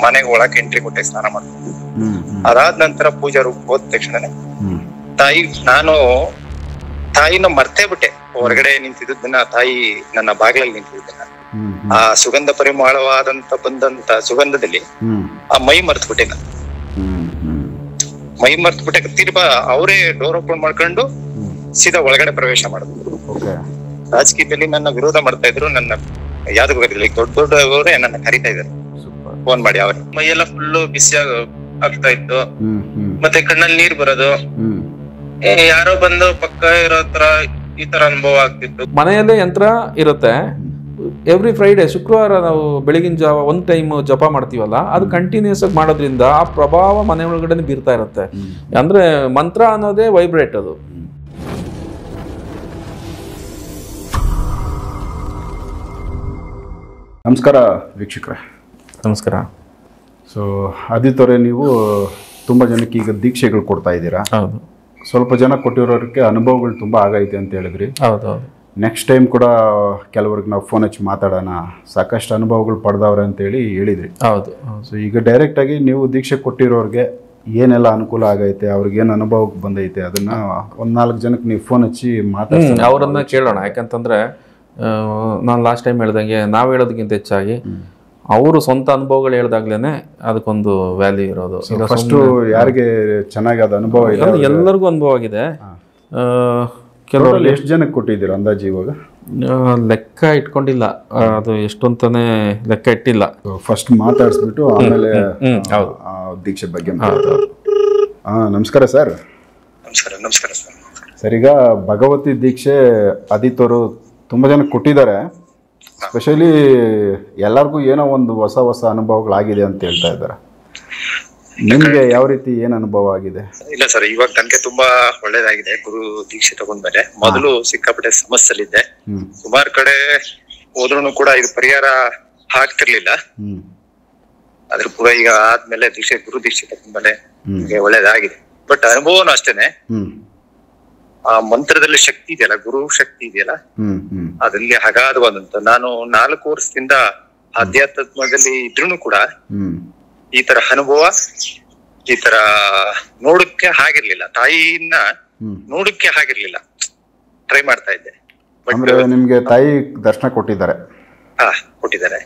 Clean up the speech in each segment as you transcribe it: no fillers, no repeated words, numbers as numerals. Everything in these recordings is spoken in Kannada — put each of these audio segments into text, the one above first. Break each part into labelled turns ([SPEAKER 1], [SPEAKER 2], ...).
[SPEAKER 1] ಮನೆಗೆ ಒಳಕ್ಕೆ ಎಂಟ್ರಿ ಕೊಟ್ಟೆ ಸ್ನಾನ ಮಾಡ್ಕೊಂಡು. ಅದಾದ ನಂತರ ಪೂಜಾ ರೂಮ್ ಹೋದ ತಕ್ಷಣನೇ ನಾನು ತಾಯಿನ ಮರ್ತೇ ಬಿಟ್ಟೆ. ಹೊರಗಡೆ ನಿಂತಿದ್ದನ್ನ ತಾಯಿ ನನ್ನ ಬಾಗಿಲಲ್ಲಿ ನಿಂತಿದ್ದನ್ನ ಆ ಸುಗಂಧ ಪರಿಮಳವಾದಂತ ಬಂದಂತ ಸುಗಂಧದಲ್ಲಿ ಆ ಮೈ ಮರ್ತ್ ಬಿಟ್ಟೆ ನಾನು. ಮೈ ಮರ್ತ್ ಬಿಟ್ಟೆ ತಿರ್ಬಾ ಅವರೇ ಡೋರ್ ಓಪನ್ ಮಾಡ್ಕೊಂಡು ಸೀದಾ ಒಳಗಡೆ ಪ್ರವೇಶ ಮಾಡಿದ್ರು. ರಾಜಕೀಯದಲ್ಲಿ ನನ್ನ ವಿರೋಧ ಮಾಡ್ತಾ ಇದ್ರು, ನನ್ನ ಯಾವ್ದು ಗೊತ್ತಿಲ್ಲ, ದೊಡ್ಡ ದೊಡ್ಡವರೇ ನನ್ನ ಕರಿತಾ ಇದ್ದಾರೆ ಫೋನ್ ಮಾಡಿ. ಅವ್ರ ಮೈಯೆಲ್ಲ ಫುಲ್ಲು ಬಿಸಿ ಆಗ್ತಾ ಇತ್ತು, ಮತ್ತೆ ಕಣ್ಣಲ್ಲಿ ನೀರ್ ಬರೋದು, ಯಾರೋ ಬಂದು ಪಕ್ಕ ಇರೋ ತರ ಈ ತರ ಅನುಭವ ಆಗ್ತಿತ್ತು.
[SPEAKER 2] ಮನೆಯಲ್ಲೇ ಯಂತ್ರ ಇರುತ್ತೆ. ಎವ್ರಿ ಫ್ರೈಡೆ ಶುಕ್ರವಾರ ನಾವು ಬೆಳಗಿನ ಜಾವ ಒಂದು ಟೈಮ್ ಜಪ ಮಾಡ್ತೀವಲ್ಲ, ಅದು ಕಂಟಿನ್ಯೂಸ್ ಆಗಿ ಮಾಡೋದ್ರಿಂದ ಆ ಪ್ರಭಾವ ಮನೆ ಒಳಗಡೆ ಬೀರ್ತಾ ಇರುತ್ತೆ. ಅಂದ್ರೆ ಮಂತ್ರ ಅನ್ನೋದೇ ವೈಬ್ರೇಟ್ ಅದು.
[SPEAKER 3] ನಮಸ್ಕಾರ ವೀಕ್ಷಕರೇ.
[SPEAKER 2] ನಮಸ್ಕಾರ.
[SPEAKER 3] ಸೊ ಆದಿತ್ಯವರೇ, ನೀವು ತುಂಬ ಜನಕ್ಕೆ ಈಗ ದೀಕ್ಷೆಗಳು ಕೊಡ್ತಾ ಇದ್ದೀರಾ.
[SPEAKER 2] ಹೌದು.
[SPEAKER 3] ಸ್ವಲ್ಪ ಜನ ಕೊಟ್ಟಿರೋರಿಗೆ ಅನುಭವಗಳು ತುಂಬ ಆಗೈತೆ ಅಂತ ಹೇಳಿದ್ರಿ.
[SPEAKER 2] ಹೌದು.
[SPEAKER 3] ನೆಕ್ಸ್ಟ್ ಟೈಮ್ ಕೂಡ ಕೆಲವ್ರಿಗೆ ನಾವು ಫೋನ್ ಹಚ್ಚಿ ಮಾತಾಡೋಣ, ಸಾಕಷ್ಟು ಅನುಭವಗಳು ಪಡೆದವ್ರೆ ಅಂತೇಳಿ ಹೇಳಿದ್ರಿ.
[SPEAKER 2] ಹೌದು.
[SPEAKER 3] ಸೊ ಈಗ ಡೈರೆಕ್ಟಾಗಿ ನೀವು ದೀಕ್ಷೆ ಕೊಟ್ಟಿರೋರಿಗೆ ಏನೆಲ್ಲ ಅನುಕೂಲ ಆಗೈತೆ, ಅವ್ರಿಗೆ ಏನು ಅನುಭವಕ್ಕೆ ಬಂದೈತೆ, ಅದನ್ನು ಒಂದು 4 ಜನಕ್ಕೆ ನೀವು ಫೋನ್ ಹಚ್ಚಿ ಮಾತಾಡಿ
[SPEAKER 2] ಅವರನ್ನ ಕೇಳೋಣ. ಯಾಕಂತಂದರೆ ನಾನು ಲಾಸ್ಟ್ ಟೈಮ್ ಹೇಳ್ದಂಗೆ ನಾವು ಹೇಳೋದಕ್ಕಿಂತ ಹೆಚ್ಚಾಗಿ ಅವರು ಸ್ವಂತ ಅನುಭವಗಳು ಹೇಳ್ದಾಗ್ಲೇನೆ ಅದಕ್ಕೊಂದು ವ್ಯಾಲ್ಯೂ ಇರೋದು.
[SPEAKER 3] ಫಸ್ಟು ಯಾರಿಗೆ ಚೆನ್ನಾಗಿ ಅದು ಅನುಭವ ಇದೆ,
[SPEAKER 2] ಎಲ್ಲರಿಗೂ ಅನುಭವ ಆಗಿದೆ.
[SPEAKER 3] ಕೆಲವರು ಎಷ್ಟು ಜನಕ್ಕೆ ಕೊಟ್ಟಿದ್ದೀರಾ ಅಂದಾಜು? ಇವಾಗ
[SPEAKER 2] ಲೆಕ್ಕ ಇಟ್ಕೊಂಡಿಲ್ಲ, ಅದು ಎಷ್ಟು ಅಂತಾನೆ ಲೆಕ್ಕ ಇಟ್ಟಿಲ್ಲ.
[SPEAKER 3] ಫಸ್ಟ್ ಮಾತಾಡಿಸ್ಬಿಟ್ಟು ಆಮೇಲೆ ದೀಕ್ಷೆ ಬಗ್ಗೆ. ನಮಸ್ಕಾರ ಸರ್.
[SPEAKER 1] ನಮಸ್ಕಾರ ಸರ್.
[SPEAKER 3] ಸರ್, ಈಗ ಭಗವತಿ ದೀಕ್ಷೆ ಆದಿತ್ಯವರು ತುಂಬ ಜನಕ್ಕೆ ಕೊಟ್ಟಿದ್ದಾರೆ. ಸ್ಪೆಷಲಿ ಎಲ್ಲರಿಗೂ ಏನೋ ಒಂದು ಹೊಸ ಹೊಸ ಅನುಭವಗಳಾಗಿದೆ ಅಂತ ಹೇಳ್ತಾ ಇದ್ದಾರೆ. ನಿಮ್ಗೆ ಯಾವ ರೀತಿ ಏನ್ ಅನುಭವ ಆಗಿದೆ?
[SPEAKER 1] ಇಲ್ಲ ಸರ್, ಇವಾಗ ನನಗೆ ತುಂಬಾ ಒಳ್ಳೇದಾಗಿದೆ ಗುರು ದೀಕ್ಷೆ ತಗೊಂಡ್ಮೇಲೆ. ಮೊದಲು ಸಿಕ್ಕಾಪಟ್ಟೆ ಸಮಸ್ಯೆಲಿದ್ದೆ, ಸುಮಾರು ಕಡೆ ಹೋದ್ರೂ ಕೂಡ ಇದು ಪರಿಹಾರ ಆಗ್ತಿರ್ಲಿಲ್ಲ. ಅದ್ರ ಕೂಡ ಈಗ ಆದ್ಮೇಲೆ ಗುರು ದೀಕ್ಷೆ ತಗೊಂಡ್ಮೇಲೆ ಒಳ್ಳೇದಾಗಿದೆ. ಬಟ್ ಅನುಭವನೂ ಅಷ್ಟೇನೆ. ಆ ಮಂತ್ರದಲ್ಲಿ ಶಕ್ತಿ ಇದೆಯಲ್ಲ, ಗುರು ಶಕ್ತಿ ಇದೆಯಲ್ಲ, ಅದಲ್ಲಿ ಅಗಾಧವಾದಂತ. ನಾನು 4 ವರ್ಷದಿಂದ ಆಧ್ಯಾತ್ಮದಲ್ಲಿ ಇದ್ರೂ ಕೂಡ ಈ ತರ ಅನುಭವ, ಈ ತರ ನೋಡಕ್ಕೆ ಆಗಿರ್ಲಿಲ್ಲ. ತಾಯಿನ ನೋಡಕ್ಕೆ ಆಗಿರ್ಲಿಲ್ಲ. ಟ್ರೈ ಮಾಡ್ತಾ ಇದ್ದೆ.
[SPEAKER 3] ನಿಮ್ಗೆ ತಾಯಿ ದರ್ಶನ ಕೊಟ್ಟಿದ್ದಾರೆ?
[SPEAKER 1] ಕೊಟ್ಟಿದ್ದಾರೆ.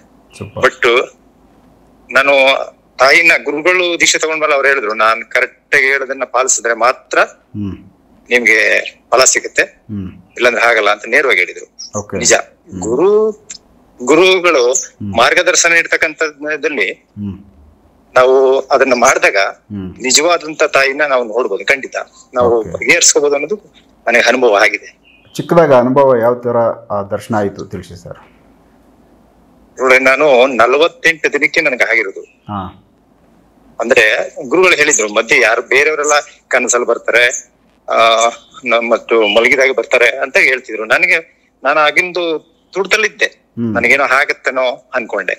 [SPEAKER 1] ಬಟ್ ನಾನು ತಾಯಿನ ಗುರುಗಳು ದೀಕ್ಷೆ ತಗೊಂಡ್ಮೇಲೆ ಅವ್ರು ಹೇಳಿದ್ರು, ನಾನ್ ಕರೆಕ್ಟ್ ಆಗಿ ಹೇಳೋದನ್ನ ಪಾಲಿಸಿದ್ರೆ ಮಾತ್ರ ನಿಮ್ಗೆ ಫಲ ಸಿಗುತ್ತೆ, ಇಲ್ಲಾಂದ್ರೆ ಆಗಲ್ಲ ಅಂತ ನೇರವಾಗಿ ಹೇಳಿದ್ರು. ನಿಜ, ಗುರುಗಳು ಮಾರ್ಗದರ್ಶನ ನೀಡ್ತಕ್ಕಂಥದ್ದಲ್ಲಿ ನಾವು ಅದನ್ನ ಮಾಡಿದಾಗ ನಿಜವಾದಂತ ತಾಯಿನ ನಾವು ನೋಡ್ಬೋದು, ಖಂಡಿತ ನಾವು ಬಗೆಹರಿಸ್ಕೋಬಹುದು ಅನ್ನೋದು ನನಗೆ ಅನುಭವ ಆಗಿದೆ.
[SPEAKER 3] ಚಿಕ್ಕದಾಗ ಅನುಭವ ಯಾವ ತರ ದರ್ಶನ ಆಯ್ತು ತಿಳಿಸಿ ಸರ್.
[SPEAKER 1] ನೋಡಿ, ನಾನು 48 ದಿನಕ್ಕೆ ನನಗೆ ಆಗಿರೋದು. ಅಂದ್ರೆ ಗುರುಗಳು ಹೇಳಿದ್ರು, ಮಧ್ಯೆ ಯಾರು ಬೇರೆಯವರೆಲ್ಲ ಕನಸಲ್ಲಿ ಬರ್ತಾರೆ, ಮತ್ತು ಮಲಗಿದಾಗ ಬರ್ತಾರೆ ಅಂತ ಹೇಳ್ತಿದ್ರು. ನಾನು ಆಗಿಂದು ತುಡ್ತಲ್ಲಿದ್ದೆ, ನನಗೇನೋ ಆಗತ್ತೇನೋ ಅನ್ಕೊಂಡೆ.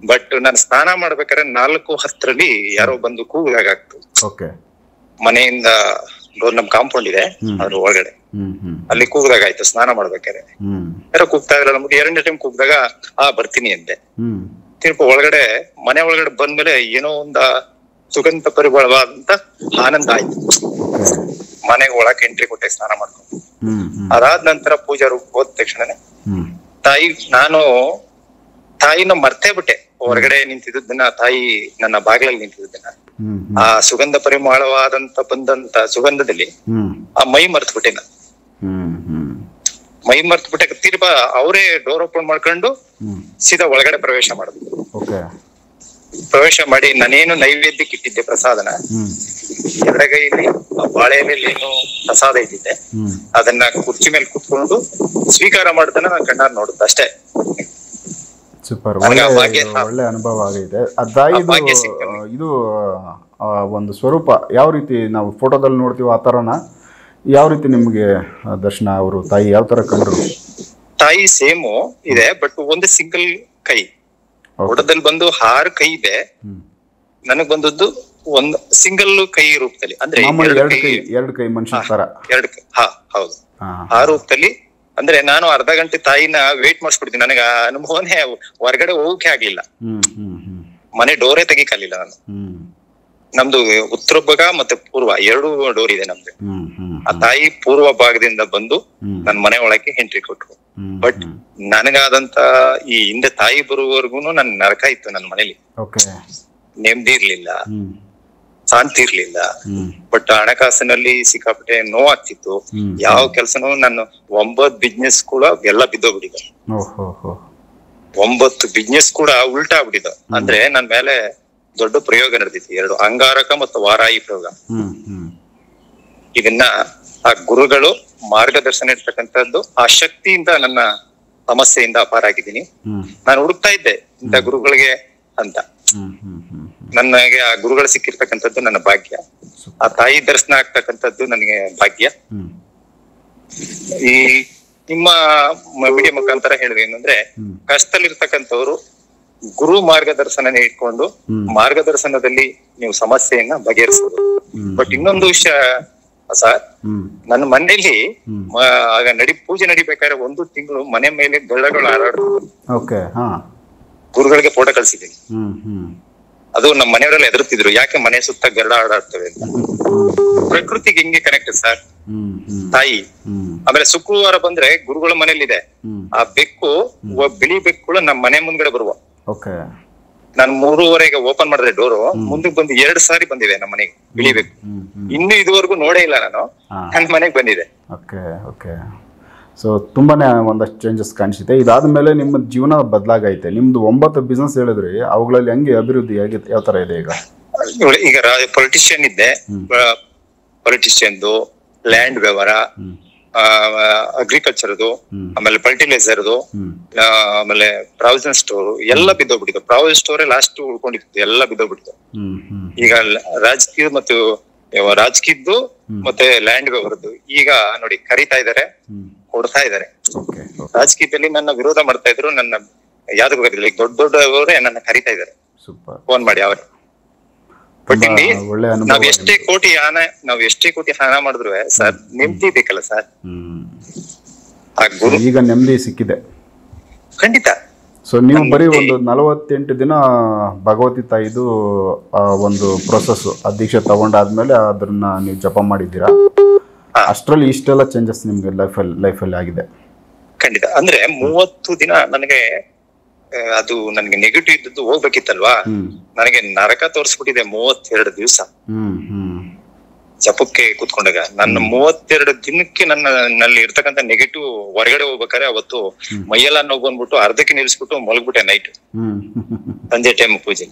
[SPEAKER 1] ಬಟ್ ನಾನು ಸ್ನಾನ ಮಾಡ್ಬೇಕಾದ್ರೆ 4:10 ಯಾರೋ ಬಂದು ಕೂಗಿದಾಗ ಆಗ್ತು. ಮನೆಯಿಂದ ನಮ್ ಕಾಂಪೌಂಡ್ ಇದೆ, ಅದ್ರ ಒಳಗಡೆ ಅಲ್ಲಿ ಕೂಗಿದಾಗ ಆಯ್ತು. ಸ್ನಾನ ಮಾಡ್ಬೇಕಾದ್ರೆ ಯಾರೋ ಕೂಗ್ತಾ ಇಲ್ಲ, ನಮ್ಗೆ 2ನೇ ಟೈಮ್ ಕೂಗಿದಾಗ ಬರ್ತೀನಿ ಅಂದೆ. ತಿರ್ಪ ಒಳಗಡೆ ಮನೆ ಒಳಗಡೆ ಬಂದ್ಮೇಲೆ ಏನೋ ಒಂದ ಸುಗಂಧ ಪರಿಮಳವಾದಂತ ಆನಂದ ಆಯ್ತು. ಮನೆಗೆ ಒಳಕ್ಕೆ ಎಂಟ್ರಿ ಕೊಟ್ಟೆ ಸ್ನಾನ ಮಾಡ್ಕೊಂಡು. ಅದಾದ ನಂತರ ಪೂಜಾ ರೂಮ್ ಹೋದ ತಕ್ಷಣನೇ ನಾನು ತಾಯಿನ ಮರ್ತೇ ಬಿಟ್ಟೆ. ಹೊರಗಡೆ ನಿಂತಿದ್ದನ್ನ ತಾಯಿ ನನ್ನ ಬಾಗಿಲಲ್ಲಿ ನಿಂತಿದ್ದನ್ನ ಆ ಸುಗಂಧ ಪರಿಮಳವಾದಂತ ಬಂದಂತ ಸುಗಂಧದಲ್ಲಿ ಆ ಮೈ ಮರ್ತ್ ಬಿಟ್ಟೆ ನಾನು. ಮೈ ಮರ್ತ್ ಬಿಟ್ಟೆ ತಿರ್ಬಾ ಅವರೇ ಡೋರ್ ಓಪನ್ ಮಾಡ್ಕೊಂಡು ಸೀದಾ ಒಳಗಡೆ ಪ್ರವೇಶ ಮಾಡಿದ್ರು. ಪ್ರವೇಶ ಮಾಡಿ ನಾನೇನು ನೈವೇದ್ಯಕ್ಕೆ ಇಟ್ಟಿದ್ದೆ ಪ್ರಸಾದನ, ಎಡಗೈಲಿ ಬಾಳೆ ಎಲೆಯಲ್ಲಿ ಏನು ಪ್ರಸಾದ ಇಟ್ಟಿದ್ದೆ, ಅದನ್ನ ಕುರ್ಚಿ ಮೇಲೆ ಕುತ್ಕೊಂಡು ಸ್ವೀಕಾರ ಮಾಡ್ತಾನೆ ನಾನು ಕಣ್ಣಾರ್ ನೋಡುದು ಅಷ್ಟೇ.
[SPEAKER 3] ಸೂಪರ್, ಒಳ್ಳೆ ಅನುಭವ ಆಗಿದೆ. ಇದು ಒಂದು ಸ್ವರೂಪ ಯಾವ ರೀತಿ ನಾವು ಫೋಟೋದಲ್ಲಿ ನೋಡ್ತೀವಿ ಆ ತರನ, ಯಾವ ರೀತಿ ನಿಮ್ಗೆ ದರ್ಶನ ಅವರು ತಾಯಿ ಯಾವ ತರ ಕಂಡ್ರು?
[SPEAKER 1] ತಾಯಿ ಸೇಮು ಇದೆ, ಬಟ್ ಒಂದು ಸಿಂಗಲ್ ಕೈ. ಫೋಟೋದಲ್ಲಿ ಬಂದು 6 ಕೈ ಇದೆ, ನನಗ್ ಬಂದದ್ದು ಒಂದು ಸಿಂಗಲ್ ಕೈ ರೂಪದಲ್ಲಿ. ಅಂದ್ರೆ
[SPEAKER 3] 2 ಕೈ ಮನುಷ್ಯ ತರ
[SPEAKER 1] 2 ಕೈ. ಹೌದು, ಆ ರೂಪದಲ್ಲಿ. ಅಂದ್ರೆ ನಾನು ಅರ್ಧ ಗಂಟೆ ತಾಯಿನ ವೇಟ್ ಮಾಡಿಸ್ಬಿಡ್ತೀನಿ. ನನಗೆ ಅನುಭವನೇ ಹೊರಗಡೆ ಹೋಗಕ್ಕೆ ಆಗ್ಲಿಲ್ಲ. ಮನೆ ಡೋರೇ ತೆಗಿಕಲಿಲ್ಲ ನಾನು. ನಮ್ದು ಉತ್ತರ ಭಾಗ ಮತ್ತೆ ಪೂರ್ವ 2 ಡೋರ್ ಇದೆ ನಮ್ದು. ಆ ತಾಯಿ ಪೂರ್ವ ಭಾಗದಿಂದ ಬಂದು ನನ್ ಮನೆ ಒಳಗೆ ಎಂಟ್ರಿ ಕೊಟ್ರು. ಬಟ್ ನನಗಾದಂತ ಈ ಹಿಂದೆ ತಾಯಿ ಬರುವವರೆಗೂನು ನನ್ ನರಕ ಇತ್ತು ನನ್ನ ಮನೇಲಿ. ನೆಮ್ಮದಿ ಇರ್ಲಿಲ್ಲ, ಶಾಂತಿ ಇರ್ಲಿಲ್ಲ. ಬಟ್ ಹಣಕಾಸಿನಲ್ಲಿ ಸಿಕ್ಕಾಪಟ್ಟೆ ನೋವಾಗ್ತಿತ್ತು. ಯಾವ ಕೆಲ್ಸನೂ ನಾನು 9 ಬಿಸ್ನೆಸ್ ಕೂಡ ಎಲ್ಲ ಬಿದ್ದೋಗ್ಬಿಟ್ಟಿದೆ. 9 ಬಿಸ್ನೆಸ್ ಕೂಡ ಉಲ್ಟಾ ಆಗ್ಬಿಟ್ಟಿದೆ. ಅಂದ್ರೆ ನನ್ ಮೇಲೆ ದೊಡ್ಡ ಪ್ರಯೋಗ ನಡೆದಿತ್ತು, 2 ಅಂಗಾರಕ ಮತ್ತು ವಾರಾಯಿ ಪ್ರಯೋಗ. ಇದನ್ನ ಆ ಗುರುಗಳು ಮಾರ್ಗದರ್ಶನ ಇರ್ತಕ್ಕಂಥದ್ದು, ಆ ಶಕ್ತಿಯಿಂದ ನನ್ನ ಸಮಸ್ಯೆಯಿಂದ ಅಪಾರ ಆಗಿದ್ದೀನಿ. ನಾನು ಹುಡುಕ್ತಾ ಇದ್ದೆ ಇಂಥ ಗುರುಗಳಿಗೆ ಅಂತ. ನನಗೆ ಆ ಗುರುಗಳು ಸಿಕ್ಕಿರ್ತಕ್ಕಂಥದ್ದು ನನ್ನ ಭಾಗ್ಯ. ಆ ತಾಯಿ ದರ್ಶನ ಆಗ್ತಕ್ಕಂಥದ್ದು ನನಗೆ ಭಾಗ್ಯ. ಈ ನಿಮ್ಮ ಮೀಡಿಯಾ ಮುಖಾಂತರ ಹೇಳಿದ್ರೆ ಏನಂದ್ರೆ, ಕಷ್ಟದಲ್ಲಿರ್ತಕ್ಕಂಥವ್ರು ಗುರು ಮಾರ್ಗದರ್ಶನ ಇಟ್ಕೊಂಡು ಮಾರ್ಗದರ್ಶನದಲ್ಲಿ ನೀವು ಸಮಸ್ಯೆಯನ್ನ ಬಗೆಹರಿಸಬಹುದು. ಬಟ್ ಇನ್ನೊಂದು ವಿಷಯ ಸರ್, ನನ್ನ ಮನೆಯಲ್ಲಿ ಆಗ ಪೂಜೆ ನಡಿಬೇಕಾದ್ರೆ 1 ತಿಂಗಳು ಮನೆ ಮೇಲೆ ಗಳ್ಳಗಳು ಹಾರಾಡ್ತಿದ್ರು. ಗುರುಗಳಿಗೆ ಫೋಟೋ ಕಳ್ಸಿದ್ದೀನಿ. ಅದು ನಮ್ಮ ಮನೆಯವರೆಲ್ಲ ಎದುರುತ್ತಿದ್ರು, ಯಾಕೆ ಮನೆ ಸುತ್ತ ಗರಡ ಹಾರಾಡ್ತವೆ ಅಂತ. ಪ್ರಕೃತಿಗೆ ಹಿಂಗೆ ಕನೆಕ್ಟ್ ಸರ್ ತಾಯಿ. ಆಮೇಲೆ ಶುಕ್ರವಾರ ಬಂದ್ರೆ ಗುರುಗಳ ಮನೇಲಿದೆ ಆ ಬೆಕ್ಕು, ಬಿಳಿ ಬೆಕ್ಕುಗಳು ನಮ್ಮ ಮನೆ ಮುಂದ್ಗಡೆ ಬರುವ. ನಾನು 3:30ಗೆ ಓಪನ್ ಮಾಡಿದ್ರೆ ಡೋರು, ಮುಂದಕ್ಕೆ ಬಂದು 2 ಸಾರಿ ಬಂದಿದೆ ನಮ್ಮ ಮನೆಗೆ ಬಿಳಿ ಬೆಕ್ಕು. ಇನ್ನು ಇದುವರೆಗೂ ನೋಡೇ ಇಲ್ಲ ನಾನು, ನನ್ನ ಮನೆಗೆ ಬಂದಿದೆ.
[SPEAKER 3] ಸೊ ತುಂಬಾನೇ ಒಂದಷ್ಟು ಚೇಂಜಸ್ ಕಾಣಿಸುತ್ತೆ. ಇದಾದ್ಮೇಲೆ ನಿಮ್ಮ ಜೀವನ ಬದಲಾಗೈತೆ. ನಿಮ್ದು 9 ಬಿಸ್ನೆಸ್ ಹೇಳಿದ್ರಿ, ಅವುಗಳಲ್ಲಿ ಹೆಂಗೆ ಅಭಿವೃದ್ಧಿ ಆಗಿದೆ, ಯಾವ ತರ ಇದೆ ಈಗ?
[SPEAKER 1] ಈಗ ಪೊಲಿಟಿಷಿಯನ್ ಇದ್ದೆ, ಪೊಲಿಟಿಷಿಯನ್ದು, ಲ್ಯಾಂಡ್ ವ್ಯವಹಾರ, ಅಗ್ರಿಕಲ್ಚರ್ದು, ಆಮೇಲೆ ಫರ್ಟಿಲೈಸರ್ದು, ಆಮೇಲೆ ಪ್ರಾವಿಷನ್ ಸ್ಟೋರ್ ಎಲ್ಲ ಬಿದ್ದೋಗ್ಬಿಟ್ಟಿತ್ತು. ಪ್ರಾವಿಷನ್ ಸ್ಟೋರ್ ಲಾಸ್ಟ್ ಉಳ್ಕೊಂಡಿತ್ತು, ಎಲ್ಲ ಬಿದ್ದೋಗ್ಬಿಟ್ಟಿತ್ತು. ಈಗ ರಾಜಕೀಯ ಮತ್ತು ರಾಜಕೀಯದ್ದು ಮತ್ತೆ ಲ್ಯಾಂಡ್ ವ್ಯವಹಾರದ್ದು ಈಗ ನೋಡಿ ಕರೀತಾ ಇದಾರೆ, ಕೊಡ್ತಾ ಇದಾರೆ. ರಾಜಕೀಯದಲ್ಲಿ ನನ್ನ ವಿರೋಧ ಮಾಡ್ತಾ ಇದ್ರು, ನನ್ನ ಯಾವ್ದು ಕರೀತಿಲ್ಲ. ದೊಡ್ಡ ದೊಡ್ಡವರೇ ನನ್ನ ಕರೀತಾ ಇದಾರೆ, ಫೋನ್ ಮಾಡಿ ಅವರೇ. ಬಟ್ ಇಲ್ಲಿ ನಾವ್ ಎಷ್ಟೇ ಕೋಟಿ ಹಣ ಮಾಡಿದ್ರು ಸರ್, ನೆಮ್ಮದಿ ಬೇಕಲ್ಲ ಸರ್.
[SPEAKER 3] ಈಗ ನೆಮ್ಮದಿ ಸಿಕ್ಕಿದೆ
[SPEAKER 1] ಖಂಡಿತ.
[SPEAKER 3] ಸೊ ನೀವು ಬರೀ ಒಂದು 48 ದಿನ ಭಗವತಿ ತಾಯಿದು ಒಂದು ಪ್ರೊಸೆಸ್, ದೀಕ್ಷೆ ತಗೊಂಡಾದ್ಮೇಲೆ ಅದನ್ನ ನೀವು ಜಪ ಮಾಡಿದ್ದೀರಾ. ಅಷ್ಟರಲ್ಲಿ ಇಷ್ಟೆಲ್ಲ ಚೇಂಜಸ್ ನಿಮ್ಗೆ ಲೈಫಲ್ಲಿ ಆಗಿದೆ?
[SPEAKER 1] ಖಂಡಿತ. ಅಂದ್ರೆ 30 ದಿನ ನನಗೆ ಅದು ನನಗೆ ನೆಗೆಟಿವ್ ಇದ್ದದ್ದು ಹೋಗ್ಬೇಕಿತ್ತಲ್ವಾ, ನನಗೆ ನರಕ ತೋರಿಸ್ಬಿಟ್ಟಿದೆ 32 ದಿವಸ ಜಪಕ್ಕೆ ಕೂತ್ಕೊಂಡಾಗ. ನನ್ನ 32 ದಿನಕ್ಕೆ ನಲ್ಲಿ ಇರ್ತಕ್ಕಂಥ ನೆಗೆಟಿವ್ ಹೊರಗಡೆ ಹೋಗ್ಬೇಕಾದ್ರೆ ಅವತ್ತು ಮೈಯೆಲ್ಲ ನೋವು ಬಂದ್ಬಿಟ್ಟು ಅರ್ಧಕ್ಕೆ ನಿಲ್ಸ್ಬಿಟ್ಟು ಮಲಗ್ಬಿಟ್ಟೆ ನೈಟ್ ಸಂಜೆ ಟೈಮ್ ಪೂಜೆ.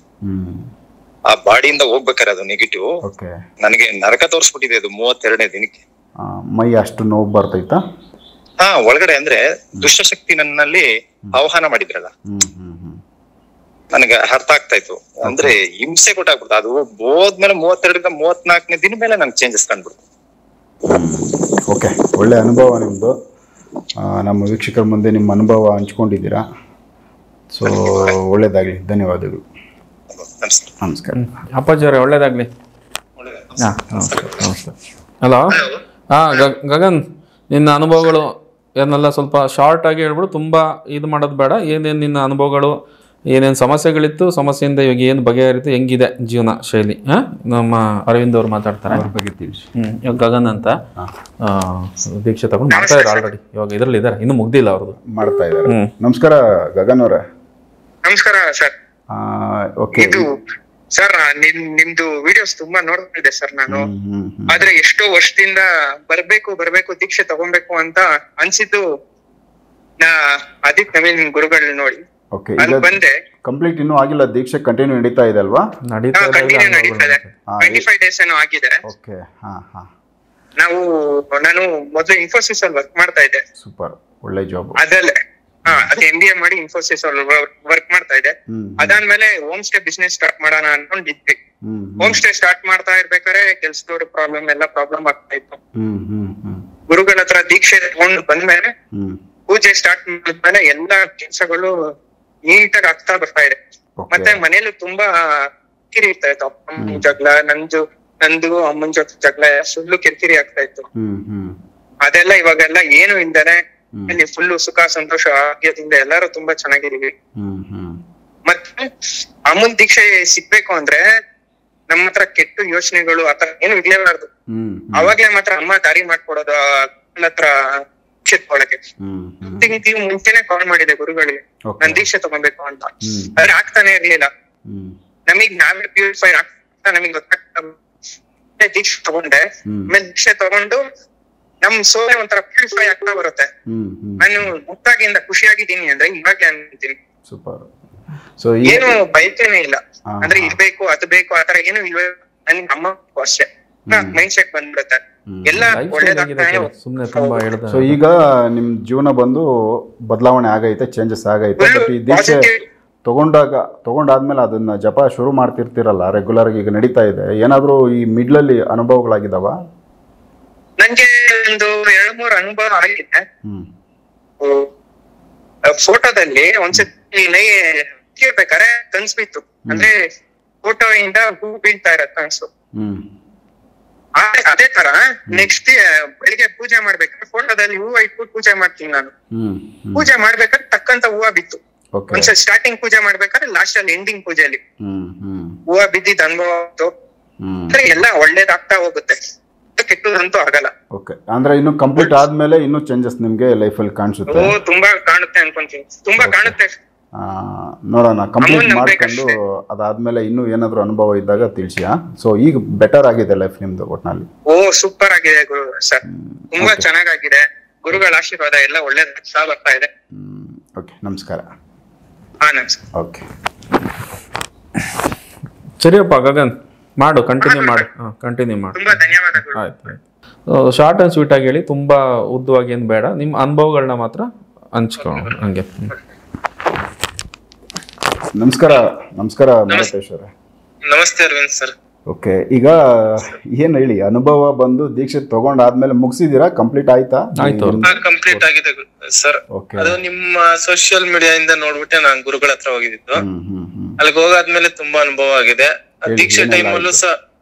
[SPEAKER 1] ಆ ಬಾಡಿಯಿಂದ ಹೋಗ್ಬೇಕಾರೆ ಅದು ನೆಗೆಟಿವ್ ನನಗೆ ನರಕ ತೋರಿಸ್ಬಿಟ್ಟಿದೆ ಅದು 32ನೇ ದಿನಕ್ಕೆ.
[SPEAKER 3] ಮೈ ಅಷ್ಟು ನೋವು ಬರ್ತೈತಾ?
[SPEAKER 1] ಒಳಗಡೆ ಅಂದ್ರೆ ದುಷ್ಟಶಕ್ತಿ ನನ್ನಲ್ಲಿ ಆಹ್ವಾನ ಮಾಡಿದ್ರಲ್ಲ, ನನಗೆ ಅರ್ಥ ಆಗ್ತಾ ಇತ್ತು. ಅಂದ್ರೆ ಹಿಂಸೆ ಕೊಟ್ಟಾಗ್ಬಿಡ್ತು. ಅದು ಹೋದ್ಮೇಲೆ 32ರಿಂದ 34ನೇ ದಿನ ಮೇಲೆ ನನ್ಗೆ ಚೇಂಜಸ್ ಕಂಡ್ಬಿಡ್ತು.
[SPEAKER 3] ಓಕೆ, ಒಳ್ಳೆ ಅನುಭವ ನಿಮ್ದು. ನಮ್ಮ ವೀಕ್ಷಕರ ಮುಂದೆ ನಿಮ್ಮ ಅನುಭವ ಹಂಚ್ಕೊಂಡಿದ್ದೀರಾ. ಸೊ ಒಳ್ಳೇದಾಗ್ಲಿ, ಧನ್ಯವಾದಗಳು. ನಮಸ್ಕಾರ
[SPEAKER 2] ಅಪ್ಪಾಜಿ ಅವರೇ, ಒಳ್ಳೇದಾಗ್ಲಿ. ಹಲೋ, ಗಗನ್, ನಿನ್ನ ಅನುಭವಗಳು ಏನೆಲ್ಲ ಸ್ವಲ್ಪ ಶಾರ್ಟ್ ಆಗಿ ಹೇಳ್ಬಿಡು, ತುಂಬ ಇದು ಮಾಡೋದು ಬೇಡ. ಏನೇನು ನಿನ್ನ ಅನುಭವಗಳು, ಏನೇನು ಸಮಸ್ಯೆಗಳಿತ್ತು, ಸಮಸ್ಯೆಯಿಂದ ಇವಾಗ ಏನು ಬಗೆಹರಿತು, ಹೆಂಗಿದೆ ಜೀವನ ಶೈಲಿ? ನಮ್ಮ ಅರವಿಂದ್ ಅವ್ರು ಮಾತಾಡ್ತಾರೆ ಅವ್ರ ಬಗ್ಗೆ ತಿಳಿಸಿ. ಇವಾಗ ಗಗನ್ ಅಂತ ದೀಕ್ಷೆ ತಗೊಂಡು ಮಾಡ್ತಾ ಇದ್ದಾರೆ ಆಲ್ರೆಡಿ, ಇವಾಗ ಇದರಲ್ಲಿ ಇದ್ದಾರೆ, ಇನ್ನೂ ಮುಗ್ದಿಲ್ಲ ಅವ್ರದ್ದು, ಮಾಡ್ತಾ ಇದ್ದಾರೆ.
[SPEAKER 3] ನಮಸ್ಕಾರ ಗಗನ್ ಅವರೇ.
[SPEAKER 4] ನಮಸ್ಕಾರ ಸರ್.
[SPEAKER 3] ಓಕೆ
[SPEAKER 4] ಸರ್, ನಿಮ್ದು ವಿಡಿಯೋಸ್ ತುಂಬಾ ನೋಡ್ತಾ ಇದ್ದೆ ಸರ್ ನಾನು. ಆದ್ರೆ ಎಷ್ಟೋ ವರ್ಷದಿಂದ ಬರ್ಬೇಕು ದೀಕ್ಷೆ ತಗೊಬೇಕು ಅಂತ ಅನ್ಸಿದ್ದು ಆದಿತ್ಯ ನವೀನ್ ಗುರುಗಳು ನೋಡಿ ಬಂದೆ.
[SPEAKER 3] ಕಂಪ್ಲೀಟ್ ಇನ್ನೂ ಆಗಿಲ್ಲ, ದೀಕ್ಷೆ ಕಂಟಿನ್ಯೂ ನಡೀತಾ ಇದೆ ಅಲ್ವಾ?
[SPEAKER 4] ಕಂಟಿನ್ಯೂ ನಡೀತಾ ಇದೆ, 25 days ಏನೋ ಆಗಿದೆ. ನಾನು ಮೊದಲು ಇನ್ಫೋಸಿಸ್ ಅಲ್ಲಿ ವರ್ಕ್ ಮಾಡ್ತಾ ಇದ್ದೆ.
[SPEAKER 3] ಸೂಪರ್, ಒಳ್ಳೆ ಜಾಬ್.
[SPEAKER 4] ಅದಲ್ಲೇ MBA ಮಾಡಿ ಇನ್ಫೋಸಿಸ್ ಅಲ್ಲಿ ವರ್ಕ್ ಮಾಡ್ತಾ ಇದ್ದೆ. ಅದಾದ್ಮೇಲೆ ಹೋಮ್ ಸ್ಟೇ ಬಿಸ್ನೆಸ್ ಸ್ಟಾರ್ಟ್ ಮಾಡೋಣ ಅನ್ಕೊಂಡಿದ್ವಿ. ಹೋಮ್ ಸ್ಟೇ ಸ್ಟಾರ್ಟ್ ಮಾಡ್ತಾ ಇರ್ಬೇಕಾದ್ರೆ ಕೆಲ್ಸದವ್ರ ಪ್ರಾಬ್ಲಮ್ ಆಗ್ತಾ ಇತ್ತು. ಗುರುಗಳ ಹತ್ರ ದೀಕ್ಷೆ ತಗೊಂಡು ಬಂದ್ಮೇಲೆ ಪೂಜೆ ಸ್ಟಾರ್ಟ್ ಮಾಡಿದ್ಮೇಲೆ ಎಲ್ಲಾ ಕೆಲ್ಸಗಳು ನೀಟಾಗಿ ಆಗ್ತಾ ಬರ್ತಾ ಇದೆ. ಮತ್ತೆ ಮನೇಲಿ ತುಂಬಾ ಕಿರಿಕಿರಿ ಇರ್ತಾ ಇತ್ತು. ಅಮ್ಮ ಜಗಳ, ನಂದು ಅಮ್ಮನ ಜೊತೆ ಜಗಳ, ಸುಳ್ಳು ಕಿರಿಕಿರಿ ಆಗ್ತಾ ಇತ್ತು. ಅದೆಲ್ಲ ಇವಾಗೆಲ್ಲ ಏನು ಇಲ್ದಾನೆ ಇಲ್ಲಿ ಫುಲ್ ಸುಖ ಸಂತೋಷ ಆರೋಗ್ಯದಿಂದ ಎಲ್ಲಾರು ತುಂಬಾ ಚೆನ್ನಾಗಿದೀವಿ. ಮತ್ತೆ ಅಮ್ಮನ್ ದೀಕ್ಷೆ ಸಿಗ್ಬೇಕು ಅಂದ್ರೆ ನಮ್ಮ ಹತ್ರ ಕೆಟ್ಟ ಯೋಚನೆಗಳು ಆತರ ಏನು ಇರ್ಲೇಬಾರ್ದು. ಅವಾಗ್ಲೇ ಮಾತ್ರ ಅಮ್ಮ ದಾರಿ ಮಾಡ್ಕೊಡೋದು ಹತ್ರ ಒಳಗೆ. ಮುಂಚೆನೆ ಕಾಲ್ ಮಾಡಿದೆ ಗುರುಗಳಿಗೆ ನಾನ್ ದೀಕ್ಷೆ ತಗೊಬೇಕು ಅಂತ, ಆದ್ರೆ ಆಗ್ತಾನೆ ಇರ್ಲಿಲ್ಲ. ನಮಗ್ ನಾವೇ ಪ್ಯೂರಿಫೈ ಆಗ್ತಾ ನಮಗ್ ಗೊತ್ತಾಗ್ತಾ ದೀಕ್ಷೆ ತಗೊಂಡೆ. ಆಮೇಲೆ ದೀಕ್ಷೆ ತಗೊಂಡು ನಮ್ ಸೋಲೆ ಒಂಥರ ಪ್ಯೂರಿಫೈ ಆಗ್ತಾ ಬರುತ್ತೆ. ನಾನು ಮುಕ್ತಾಗಿಂದ ಖುಷಿಯಾಗಿದ್ದೀನಿ ಅಂದ್ರೆ ಇವಾಗ್ಲೇ ಅಂತೀನಿ. ಏನು ಬಯಕೆನೇ ಇಲ್ಲ ಅಂದ್ರೆ ಇರ್ಬೇಕು ಅದು ಬೇಕು ಆತರ ಏನು ಇಲ್ವೇ. ನನ್ಗೆ ಅಮ್ಮ ಅಷ್ಟೇ ಮೈಂಡ್ ಸೆಟ್ ಬಂದ್ಬಿಡುತ್ತೆ, ಎಲ್ಲ ಒಳ್ಳೇದಾಗ್ತಾನೆ.
[SPEAKER 3] ಸೊ ಈಗ ನಿಮ್ ಜೀವನ ಬಂದು ಬದಲಾವಣೆ ಆಗೈತೆ, ಚೇಂಜಸ್ ಆಗೈತೆ. ಬಟ್ ಈ ದೀಕ್ಷೆ ತಗೊಂಡಾದ್ಮೇಲೆ ಅದನ್ನ ಜಪ ಶುರು ಮಾಡ್ತಿರ್ತಿರಲ್ಲ ರೆಗ್ಯುಲರ್ ಈಗ ನಡೀತಾ ಇದೆ, ಏನಾದ್ರೂ ಈ ಮಿಡ್ಲಲ್ಲಿ ಅನುಭವಗಳಾಗಿದಾವ?
[SPEAKER 4] ನನ್ಗೆ ಒಂದು 2-3 ಅನುಭವ ಆಗಿದೆ. ಫೋಟೋದಲ್ಲಿ ಒಂದ್ಸತಿ ಕೇಳ್ಬೇಕಾರೆ ಕನ್ಸು ಬಿತ್ತು, ಅಂದ್ರೆ ಫೋಟೋ ಇಂದ ಹೂ ಬೀಳ್ತಾ ಇರತ್ತೆ ಕನ್ಸು. ಅದೇ ತರ ನೆಕ್ಸ್ಟ್ ಬೆಳಿಗ್ಗೆ ಪೂಜೆ ಮಾಡ್ಬೇಕಾದ್ರೆ ಫೋಟೋದಲ್ಲಿ ಹೂವ ಇಟ್ಬಿಟ್ಟು ಪೂಜೆ ಮಾಡ್ತೀನಿ ನಾನು. ಪೂಜೆ ಮಾಡ್ಬೇಕಾದ್ರೆ ತಕ್ಕಂತ ಹೂವ ಬಿತ್ತು. ಒಂದ್ಸಲ ಸ್ಟಾರ್ಟಿಂಗ್ ಪೂಜೆ ಮಾಡ್ಬೇಕಾದ್ರೆ ಲಾಸ್ಟ್ ಅಲ್ಲಿ ಎಂಡಿಂಗ್ ಪೂಜೆಯಲ್ಲಿ ಹೂವ ಬಿದ್ದಿದ್ ಅನುಭವ ಆಯ್ತು. ಅಂದ್ರೆ ಎಲ್ಲ ಒಳ್ಳೇದಾಗ್ತಾ ಹೋಗುತ್ತೆ, ಕೆಟ್ಟದಂತೂ ಆಗಲ್ಲ.
[SPEAKER 3] ಅಂದ್ರೆ ಇನ್ನು ಕಂಪ್ಲೀಟ್ ಆದ್ಮೇಲೆ ಇನ್ನು ಚೇಂಜಸ್ ನಿಮ್ಗೆ ಲೈಫ್ ಅಲ್ಲಿ ಕಾಣಿಸುತ್ತೆ?
[SPEAKER 4] ತುಂಬಾ ಕಾಣುತ್ತೆ ಅನ್ಕೊಂತೀನಿ, ತುಂಬಾ ಕಾಣುತ್ತೆ.
[SPEAKER 3] ನೋಡೋಣ, ಕಂಪ್ಲೀಟ್ ಮಾಡ್ಕೊಂಡು ಅದಾದ್ಮೇಲೆ ಇನ್ನೂ ಏನಾದ್ರು ಅನುಭವ ಇದ್ದಾಗ ತಿಳಿಸಿ. ಸೊ ಈಗ ಬೆಟರ್ ಆಗಿದೆ ಲೈಫ್ ನಿಮ್ದು ಒಟ್ನಲ್ಲಿ?
[SPEAKER 4] ಸೂಪರ್ ಆಗಿದೆ ಗುರು ಸರ್, ತುಂಬಾ ಚೆನ್ನಾಗಿದೆ. ಗುರುಗಳ ಆಶೀರ್ವಾದ ಎಲ್ಲ ಒಳ್ಳೇದಾಗ್ತಾ ಬರ್ತಾ ಇದೆ.
[SPEAKER 3] ಓಕೆ, ನಮಸ್ಕಾರ.
[SPEAKER 4] ನಮಸ್ಕಾರ.
[SPEAKER 3] ಓಕೆ,
[SPEAKER 2] ಸರಿಯಪ್ಪ ಗಗನ್, ಮಾಡು, ಕಂಟಿನ್ಯೂ ಮಾಡು. ಕಂಟಿನ್ಯೂ ಮಾಡು.
[SPEAKER 4] ತುಂಬಾ ಧನ್ಯವಾದಗಳು.
[SPEAKER 2] ಆಯ್ತು, ಶಾರ್ಟ್ ಅಂಡ್ ಸ್ವೀಟ್ ಆಗಿ ಹೇಳಿ, ತುಂಬಾ ಉದ್ದವಾಗಿ ಏನು ಬೇಡ, ನಿಮ್ಮ ಅನುಭವಗಳನ್ನ ಮಾತ್ರ ಹಂಚ್ಕೊಳ್ಳೋಣ ಹಂಗೆ.
[SPEAKER 3] ನಮಸ್ಕಾರ. ನಮಸ್ಕಾರ ಮಹೇಶ್ ಅವರೇ.
[SPEAKER 4] ನಮಸ್ತೆ ಅರವಿಂದ್ ಸರ್.
[SPEAKER 3] ಓಕೆ, ಈಗ ಏನ್ ಹೇಳಿ, ಅನುಭವ ಬಂದು ದೀಕ್ಷೆ ತಗೊಂಡಾದ್ಮೇಲೆ ಮುಗಿಸಿದೀರಾ? ಕಂಪ್ಲೀಟ್ ಆಯ್ತಾ?
[SPEAKER 4] ಕಂಪ್ಲೀಟ್ ಆಗಿದೆ ಸರ್. ಅದು ನಿಮ್ಮ ಸೋಷಿಯಲ್ ಮೀಡಿಯಾ ಇಂದ ನೋಡ್ಬಿಟ್ಟೆ ನಾನು ಗುರುಗಳ ಹತ್ರ ಹೋಗಿದ್ದು. ಅಲ್ಲಿಗೆ ಹೋಗಾದ್ಮೇಲೆ ತುಂಬಾ ಅನುಭವ ಆಗಿದೆ. ದೀಕ್ಷೆ ಟೈಮಲ್ಲೂ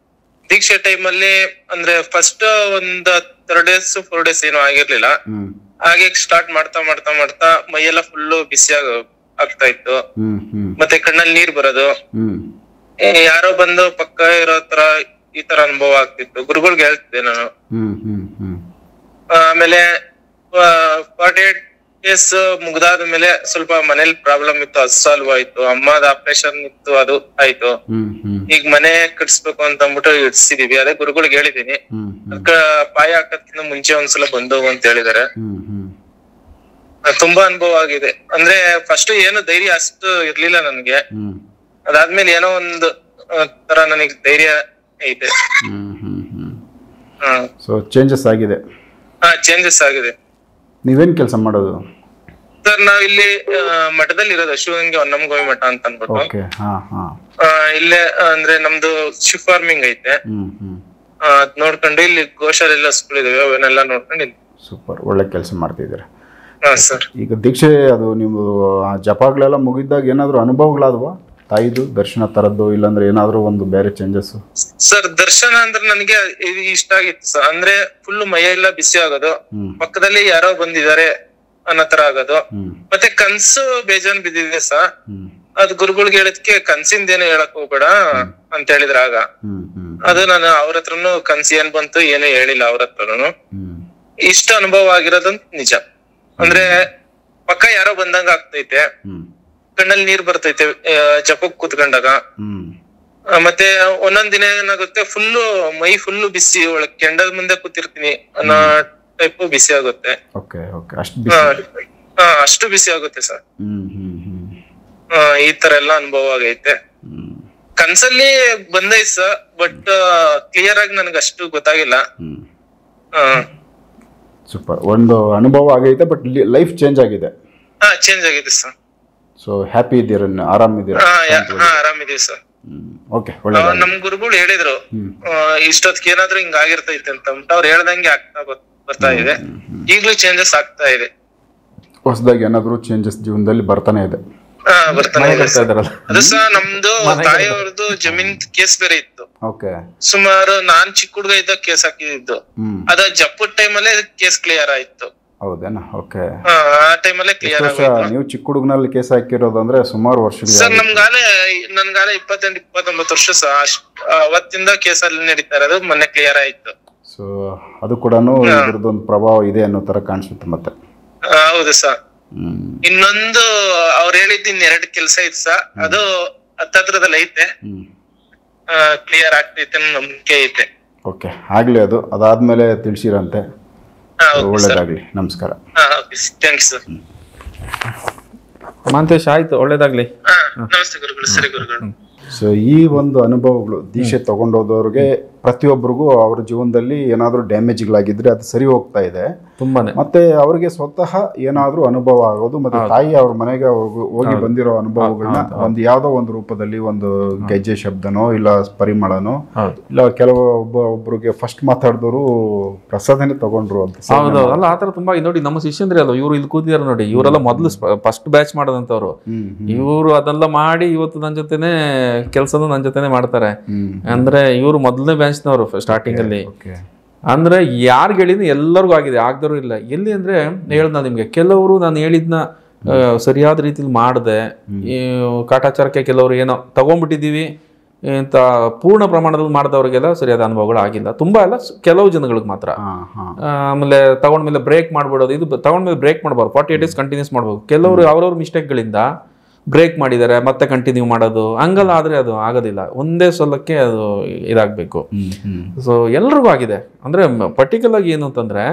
[SPEAKER 4] ದೀಕ್ಷೆ ಟೈಮಲ್ಲಿ ಅಂದ್ರೆ ಫಸ್ಟ್ ಒಂದ್ 3 days 4 days ಏನೂ ಆಗಿರ್ಲಿಲ್ಲ. ಹಾಗೆ ಸ್ಟಾರ್ಟ್ ಮಾಡ್ತಾ ಮಾಡ್ತಾ ಮಾಡ್ತಾ ಮೈಯೆಲ್ಲ ಫುಲ್ಲು ಬಿಸಿ ಆಗ್ತಾ ಇತ್ತು, ಮತ್ತೆ ಕಣ್ಣಲ್ಲಿ ನೀರ್ ಬರೋದು, ಯಾರೋ ಬಂದು ಪಕ್ಕ ಇರೋ ತರ ಈ ತರ ಅನುಭವ ಆಗ್ತಿತ್ತು. ಗುರುಗಳಿಗೆ ಹೇಳ್ತಿದ್ದೆ ನಾನು. ಆಮೇಲೆ 48 days ಮುಗ್ದಾದ್ಮೇಲೆ ಸ್ವಲ್ಪ ಮನೇಲಿ ಪ್ರಾಬ್ಲಮ್ ಇತ್ತು, ಅದು ಸಾಲ್ವ್ ಆಯ್ತು. ಅಮ್ಮದ ಆಪರೇಷನ್ ಇತ್ತು, ಅದು ಆಯ್ತು. ಈಗ ಮನೆ ಕಟ್ಸ್ಬೇಕು ಅಂತ ಅಂದ್ಬಿಟ್ಟು ಇಡ್ಸಿದೀವಿ. ಅದೇ ಗುರುಗಳಿಗೆ ಹೇಳಿದೀನಿ, ಅದಕ್ಕ ಪಾಯ ಹಾಕೋದ್ಕಿಂತ ಮುಂಚೆ ಒಂದ್ಸಲ ಬಂದು ಅಂತ ಹೇಳಿದಾರೆ. ತುಂಬಾ ಅನುಭವ ಆಗಿದೆ. ಅಂದ್ರೆ ಫಸ್ಟ್ ಏನು ಧೈರ್ಯ ಅಷ್ಟು ಇರ್ಲಿಲ್ಲ ನನ್ಗೆ, ಅದಾದ್ಮೇಲೆ ಏನೋ ಒಂದು ತರ ನನಗೆ ಧೈರ್ಯ ಐತೆ.
[SPEAKER 3] ಸೊ ಚೇಂಜಸ್ ಆಗಿದೆ?
[SPEAKER 4] ಚೇಂಜಸ್ ಆಗಿದೆ.
[SPEAKER 3] ನೀವೇನ್ ಕೆಲಸ ಮಾಡೋದು
[SPEAKER 4] ಸರ್? ನಾವ್ ಇಲ್ಲಿ ಮಠದಲ್ಲಿ ಇರೋದು, ಶಿವಗಂಗೆ ಹೊನ್ನಮಗೋವಿ ಮಠ ಅಂತ ಅನ್ಬಿಟ್ಟು. ಇಲ್ಲೇ ಅಂದ್ರೆ ನಮ್ದು ಶಿಫ್ ಫಾರ್ಮಿಂಗ್ ಐತೆ, ಅದ್ ನೋಡ್ಕೊಂಡು ಇಲ್ಲಿ ಗೋಶಾಲೆಲ್ಲ ಸ್ಕೂಲ್ ಇದಾವೆ, ಅವನ್ನೆಲ್ಲ ನೋಡ್ಕೊಂಡು ಇಲ್ಲಿ.
[SPEAKER 3] ಸೂಪರ್, ಒಳ್ಳೆ ಕೆಲಸ ಮಾಡ್ತಿದ್ದೀರಾ. ಈಗ ದೀಕ್ಷೆ ಅದು ನೀವು ಜಪಗಳೆಲ್ಲ ಮುಗಿದಾಗ ಏನಾದ್ರು ಅನುಭವಗಳಾದವಾ? ತಾಯಿದು ದರ್ಶನ ತರದ್ದು, ಇಲ್ಲಾಂದ್ರೆ ಏನಾದ್ರು ಒಂದು ಬೇರೆ ಚೇಂಜಸ್?
[SPEAKER 4] ಸರ್ ದರ್ಶನ ಅಂದ್ರೆ ನನಗೆ ಇಷ್ಟ ಆಗಿತ್ತು ಸರ್. ಅಂದ್ರೆ ಫುಲ್ ಮೈಯೆಲ್ಲ ಬಿಸಿ ಆಗೋದು, ಪಕ್ಕದಲ್ಲಿ ಯಾರೋ ಬಂದಿದ್ದಾರೆ ಅನ್ನೋ ತರ ಆಗೋದು. ಮತ್ತೆ ಕನ್ಸು ಬೇಜಾನ್ ಬಿದ್ದಿದೆ ಸರ್. ಅದ್ ಗುರುಗಳಿಗೆ ಹೇಳಿದ್ಕೆ ಕನ್ಸಿಂದೇನು ಹೇಳಕ್ ಹೋಗ್ಬೇಡ ಅಂತ ಹೇಳಿದ್ರ ಆಗ. ಅದು ನಾನು ಅವ್ರ ಹತ್ರನು ಕನ್ಸು ಏನ್ ಬಂತು ಏನು ಹೇಳಿಲ್ಲ ಅವ್ರ ಹತ್ರನು. ಇಷ್ಟ ಅನುಭವ ಆಗಿರೋದಂತ ನಿಜ. ಅಂದ್ರೆ ಪಕ್ಕ ಯಾರೋ ಬಂದಂಗ ಆಗ್ತೈತೆ, ಕಣ್ಣಲ್ಲಿ ನೀರ್ ಬರ್ತೈತೆ ಜಪಕ್ ಕೂತ್ಕೊಂಡಾಗ. ಮತ್ತೆ ಒಂದೊಂದ್ ದಿನ ಏನಾಗುತ್ತೆ, ಫುಲ್ಲು ಮೈ ಫುಲ್ಲು ಬಿಸಿ, ಒಳಗ್ ಕೆಂಡದ ಮುಂದೆ ಕೂತಿರ್ತೀನಿ ಅನ್ನೋ ಟೈಪ್ ಬಿಸಿ ಆಗುತ್ತೆ. ಅಷ್ಟು ಬಿಸಿ ಆಗುತ್ತೆ ಸರ್. ಈ ತರ ಎಲ್ಲಾ ಅನುಭವ ಆಗೈತೆ. ಕನ್ಸಲ್ಲಿ ಬಂದೈತ್ ಸರ್, ಬಟ್ ಕ್ಲಿಯರ್ ಆಗಿ ನನ್ಗೆ ಅಷ್ಟು ಗೊತ್ತಾಗಿಲ್ಲ.
[SPEAKER 3] ಸೂಪರ್, ಒಂದು ಅನುಭವ ಆಗೈತೆ, ಬಟ್ ಲೈಫ್ ಚೇಂಜ್ ಆಗಿದೆ.
[SPEAKER 4] ಚೇಂಜ್ ಆಗಿದೆ ಸರ್.
[SPEAKER 3] ಸೊ ಹ್ಯಾಪಿ ಇದ್ದೀರಾ? ಆರಾಮಿದ್ದೀರಾ?
[SPEAKER 4] ಆರಾಮಿದೀವಿ ಸರ್.
[SPEAKER 3] ಓಕೆ, ಒಳ್ಳೆ.
[SPEAKER 4] ನಮ್ ಗುರುಗಳು ಹೇಳಿದ್ರು ಇಷ್ಟೊತ್ತಿಗೆ ಏನಾದ್ರು ಹಿಂಗ ಆಗಿರ್ತೈತೆ ಅಂತ. ಅವ್ರು ಹೇಳ್ದಂಗೆ ಆಗ್ತಾ ಬರ್ತಾ ಇದೆ. ಈಗ್ಲೂ ಚೇಂಜಸ್ ಆಗ್ತಾ ಇದೆ.
[SPEAKER 3] ಹೊಸದಾಗಿ ಏನಾದ್ರು ಚೇಂಜಸ್ ಜೀವನದಲ್ಲಿ ಬರ್ತಾನೆ ಇದೆ.
[SPEAKER 4] ಬರ್ತಾನೆ ಇದೆ. ಅದು ಸರ್ ನಮ್ದು ತಾಯಿಯವ್ರದ್ದು ಜಮೀನ್ ಕೇಸ್ ಬೇರೆ ಇತ್ತು. ಸುಮಾರು ನಾನ್ ಚಿಕ್ಕ ಹುಡುಗ ಇದ್ದಾಗ ಕೇಸ್ ಹಾಕಿದ್ದು. ಅದ ಜಪ್ಪದ ಟೈಮಲ್ಲೇ ಕೇಸ್ ಕ್ಲಿಯರ್ ಆಯ್ತು.
[SPEAKER 3] ಹೌದೇನಾ? ಓಕೆ.
[SPEAKER 1] ಆ ಟೈಮಲ್ಲೇ ಕ್ಲಿಯರ್ ಆಗೋಯ್ತು.
[SPEAKER 3] ನೀವು ಚಿಕ್ಕ ಹುಡುಗನಲ್ಲಿ ಕೇಸ್ ಹಾಕಿರೋದು ಅಂದ್ರೆ ಸುಮಾರು ವರ್ಷಗಳು
[SPEAKER 1] ಸರ್ ನನ್ಗಾಲೆ 28-29 ವರ್ಷ ಅವತ್ತಿಂದ ಕೇಸಲ್ಲಿ ನಡೀತಾ ಇರೋದು, ಮೊನ್ನೆ ಕ್ಲಿಯರ್ ಆಯ್ತು.
[SPEAKER 3] ಸೊ ಅದು ಕೂಡ ಇದ್ರದ್ದೊಂದು ಪ್ರಭಾವ ಇದೆ ಅನ್ನೋ ತರ ಕಾಣಿಸುತ್ತೆ ಮತ್ತೆ.
[SPEAKER 1] ಹೌದು ಸರ್. ಇನ್ನೊಂದು ಅವ್ರು ಹೇಳಿದ್ದು 2 ಕೆಲಸ ಇತ್ತು ಸರ್, ಅದು ಹತ್ರದಲ್ಲಿ ಐತೆ, ಕ್ಲಿಯರ್ ಆಗ್ತೈತೆ ನಂಬಿಕೆ ಐತೆ.
[SPEAKER 3] ಓಕೆ, ಆಗ್ಲಿ. ಅದಾದ್ಮೇಲೆ ತಿಳಿಸಿರಂತೆ. ಒಳ್ಳೇದಾಗ್ಲಿ. ನಮಸ್ಕಾರ.
[SPEAKER 1] Thanks sir.
[SPEAKER 2] ಮಾಂತೇಶ್, ಆಯ್ತು, ಒಳ್ಳೇದಾಗ್ಲಿ.
[SPEAKER 1] ನಮಸ್ತೆ ಗುರುಗಳು. ಸರಿ ಗುರುಗಳು.
[SPEAKER 3] ಸೊ ಈ ಒಂದು ಅನುಭವಗಳು ದೀಕ್ಷೆ ತಗೊಂಡೋದವ್ರಿಗೆ ಪ್ರತಿಯೊಬ್ಬರಿಗೂ ಅವ್ರ ಜೀವನದಲ್ಲಿ ಏನಾದರೂ ಡ್ಯಾಮೇಜ್ಗಳಾಗಿದ್ರೆ ಅದು ಸರಿ ಹೋಗ್ತಾ ಇದೆ
[SPEAKER 2] ತುಂಬಾನೇ.
[SPEAKER 3] ಮತ್ತೆ ಅವ್ರಿಗೆ ಸ್ವತಃ ಏನಾದರೂ ಅನುಭವ ಆಗೋದು, ಮತ್ತೆ ತಾಯಿ ಅವ್ರ ಮನೆಗೆ ಹೋಗಿ ಬಂದಿರೋ ಅನುಭವಗಳನ್ನ ಒಂದು ಯಾವುದೋ ಒಂದು ರೂಪದಲ್ಲಿ, ಒಂದು ಗೆಜ್ಜೆ ಶಬ್ದನೋ ಇಲ್ಲ ಪರಿಮಳನೋ ಇಲ್ಲ ಒಬ್ಬರಿಗೆ ಫಸ್ಟ್ ಮಾತಾಡಿದವರು ಪ್ರಸಾದನೇ ತಗೊಂಡ್ರು ಅಂತ.
[SPEAKER 2] ಹೌದೌದಲ್ಲ, ಆತರ ತುಂಬಾ ನೋಡಿ. ನಮ್ಮ ಶಿಷ್ಯಂದ್ರೆ ಅಲ್ಲ ಇವ್ರು ಇಲ್ಲಿ ಕೂತಿದಾರೆ ನೋಡಿ, ಇವರೆಲ್ಲ ಮೊದಲು ಫಸ್ಟ್ ಬ್ಯಾಚ್ ಮಾಡೋದಂತವ್ರು. ಇವರು ಅದೆಲ್ಲ ಮಾಡಿ ಇವತ್ತು ನನ್ನ ಜೊತೆನೆ ಕೆಲಸನೂ ನನ್ನ ಜೊತೆನೆ ಮಾಡ್ತಾರೆ. ಅಂದ್ರೆ ಇವರು ಮೊದಲನೇ ಬ್ಯಾಚ್ನವರು ಸ್ಟಾರ್ಟಿಂಗ್ ಅಲ್ಲಿ. ಅಂದ್ರೆ ಯಾರ್ಗೆ ಹೇಳಿದ್ನ ಎಲ್ಲರಿಗೂ ಆಗಿದೆ, ಆಗದವರು ಇಲ್ಲ. ಎಲ್ಲಿ ಅಂದ್ರೆ ಹೇಳ್ದ ನಿಮ್ಗೆ, ಕೆಲವರು ನಾನು ಹೇಳಿದ್ನ ಸರಿಯಾದ ರೀತಿಲಿ ಮಾಡದೆ ಕಾಟಾಚಾರಕ್ಕೆ ಕೆಲವರು ಏನೋ ತಗೊಂಡ್ಬಿಟ್ಟಿದೀವಿ ಅಂತ ಪೂರ್ಣ ಪ್ರಮಾಣದಲ್ಲಿ ಮಾಡಿದವ್ರಿಗೆಲ್ಲ ಸರಿಯಾದ ಅನುಭವಗಳು ಆಗಿಲ್ಲ. ತುಂಬಾ ಎಲ್ಲ ಕೆಲವು ಜನಗಳಿಗೆ ಮಾತ್ರ. ಆಮೇಲೆ ತಗೊಂಡ್ಮೇಲೆ ಬ್ರೇಕ್ ಮಾಡ್ಬಿಡೋದು, ಇದು ತಗೊಂಡ್ಮೇಲೆ ಬ್ರೇಕ್ ಮಾಡಬಾರ್ದು, 48 days ಕಂಟಿನ್ಯೂಸ್ ಮಾಡ್ಬೇಕು. ಕೆಲವರು ಅವ್ರವ್ರ ಮಿಸ್ಟೇಕ್ಗಳಿಂದ ಬ್ರೇಕ್ ಮಾಡಿದ್ದಾರೆ ಮತ್ತೆ ಕಂಟಿನ್ಯೂ ಮಾಡೋದು, ಹಂಗಲ್ಲ. ಆದ್ರೆ ಅದು ಆಗೋದಿಲ್ಲ, ಒಂದೇ ಸಲಕ್ಕೆ ಅದು ಇದಾಗಬೇಕು. ಸೊ ಎಲ್ರಿಗೂ ಆಗಿದೆ. ಅಂದ್ರೆ ಪರ್ಟಿಕ್ಯುಲರ್ ಆಗಿ ಏನು ಅಂತಂದ್ರೆ,